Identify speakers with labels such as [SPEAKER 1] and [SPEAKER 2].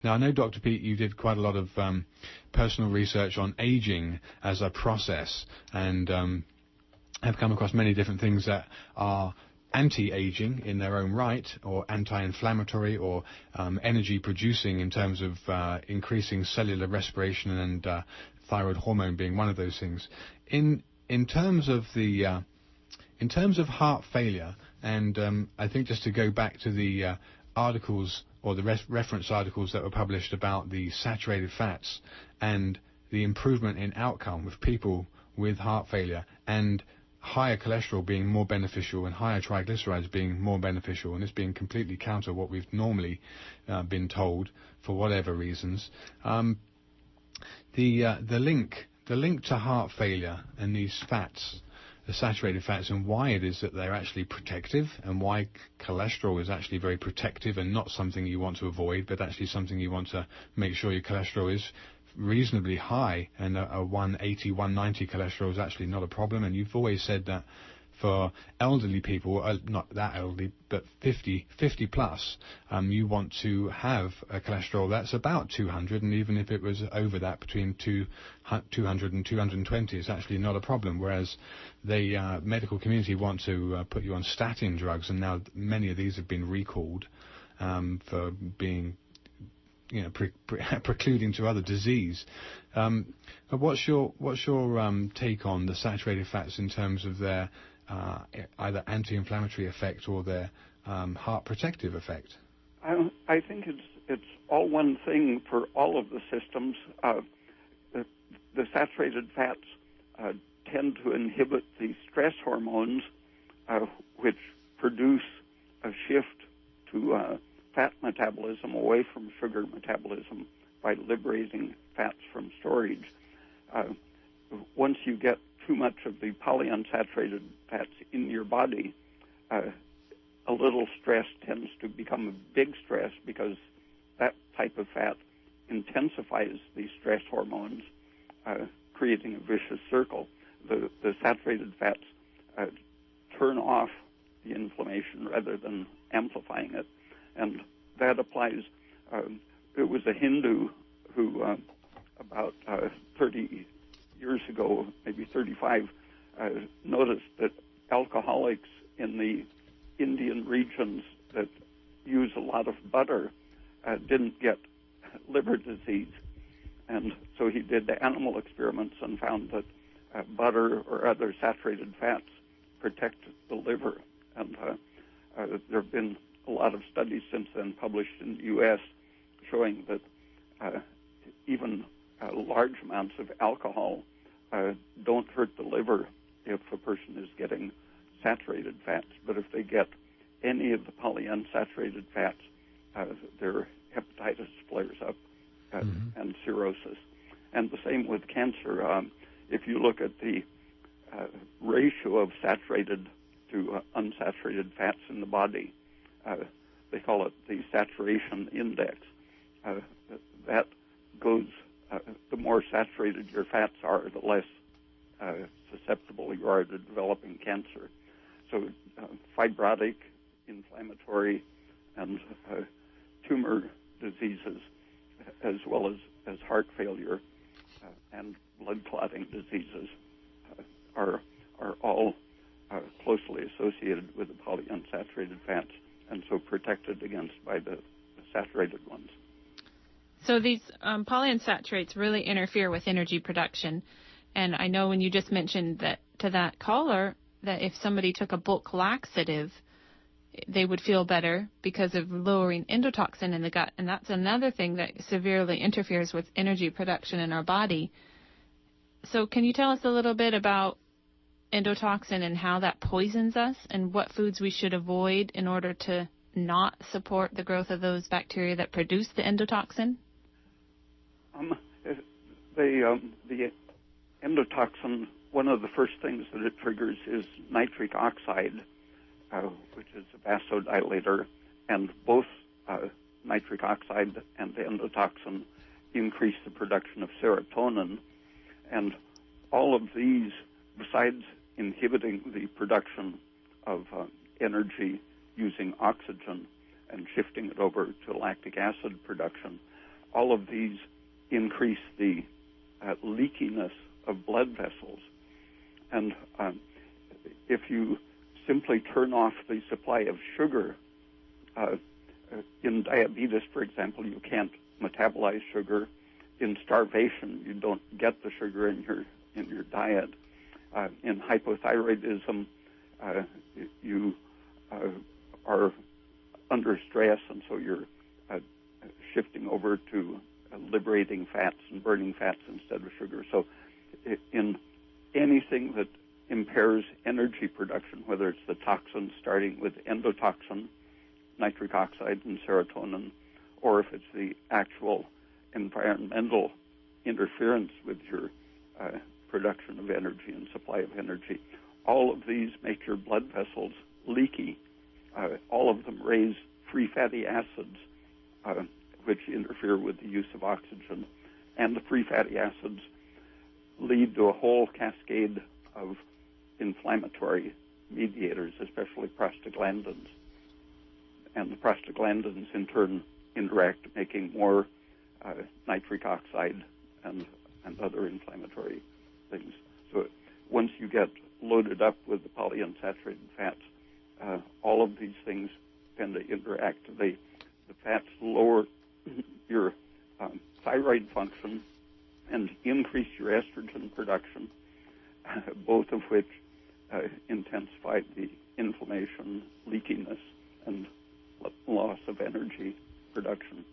[SPEAKER 1] Now, I know, Dr. Peat, you did quite a lot of personal research on aging as a process, and have come across many different things that are anti-aging in their own right, or anti-inflammatory, or energy-producing in terms of increasing cellular respiration, and thyroid hormone being one of those things. In terms of heart failure, and I think just to go back to the articles or the reference articles that were published about the saturated fats and the improvement in outcome with people with heart failure, and higher cholesterol being more beneficial and higher triglycerides being more beneficial, and this being completely counter what we've normally been told for whatever reasons. The link to heart failure and these fats, the saturated fats, and why it is that they're actually protective, and why cholesterol is actually very protective and not something you want to avoid, but actually something you want to make sure your cholesterol is reasonably high, and a 180, 190 cholesterol is actually not a problem. And you've always said that for elderly people, not that elderly, but 50 plus, you want to have a cholesterol that's about 200, and even if it was over that, between 200 and 220, it's actually not a problem. Whereas the medical community want to put you on statin drugs, and now many of these have been recalled for being, precluding to other disease. But what's your take on the saturated fats in terms of their either anti-inflammatory effect or their heart protective effect?
[SPEAKER 2] I think it's all one thing for all of the systems. The saturated fats tend to inhibit the stress hormones, which produce a shift to fat metabolism away from sugar metabolism by liberating fats from storage. Once you get too much of the polyunsaturated fats in your body, a little stress tends to become a big stress, because that type of fat intensifies the stress hormones, creating a vicious circle. The saturated fats turn off the inflammation rather than amplifying it. And that applies. It was a Hindu who, about 30 years ago, maybe 35, noticed that alcoholics in the Indian regions that use a lot of butter didn't get liver disease. And so he did the animal experiments and found that butter or other saturated fats protect the liver. And there have been a lot of studies since then published in the U.S. showing that even large amounts of alcohol don't hurt the liver if a person is getting saturated fats. But if they get any of the polyunsaturated fats, their hepatitis flares up and cirrhosis. And the same with cancer. If you look at the ratio of saturated to unsaturated fats in the body, they call it the saturation index. That goes, the more saturated your fats are, the less susceptible you are to developing cancer. So fibrotic, inflammatory, and tumor diseases, as well as heart failure and blood clotting diseases, are all closely associated with the polyunsaturated fats, and so protected against by the saturated ones.
[SPEAKER 3] So these polyunsaturates really interfere with energy production. And I know when you just mentioned that to that caller, that if somebody took a bulk laxative, they would feel better because of lowering endotoxin in the gut. And that's another thing that severely interferes with energy production in our body. So can you tell us a little bit about endotoxin and how that poisons us, and what foods we should avoid in order to not support the growth of those bacteria that produce the endotoxin?
[SPEAKER 2] The endotoxin, one of the first things that it triggers is nitric oxide, which is a vasodilator, and both nitric oxide and the endotoxin increase the production of serotonin. And all of these, besides inhibiting the production of energy using oxygen and shifting it over to lactic acid production, all of these increase the leakiness of blood vessels. And if you simply turn off the supply of sugar, in diabetes, for example, you can't metabolize sugar. In starvation, you don't get the sugar in your diet. In hypothyroidism, you are under stress, and so you're shifting over to liberating fats and burning fats instead of sugar. So in anything that impairs energy production, whether it's the toxins starting with endotoxin, nitric oxide and serotonin, or if it's the actual environmental interference with your production of energy and supply of energy, all of these make your blood vessels leaky. All of them raise free fatty acids, which interfere with the use of oxygen. And the free fatty acids lead to a whole cascade of inflammatory mediators, especially prostaglandins. And the prostaglandins, in turn, interact, making more nitric oxide and other inflammatory things. So once you get loaded up with the polyunsaturated fats, all of these things tend to interact. The fats lower your thyroid function and increase your estrogen production, both of which intensify the inflammation, leakiness, and loss of energy production.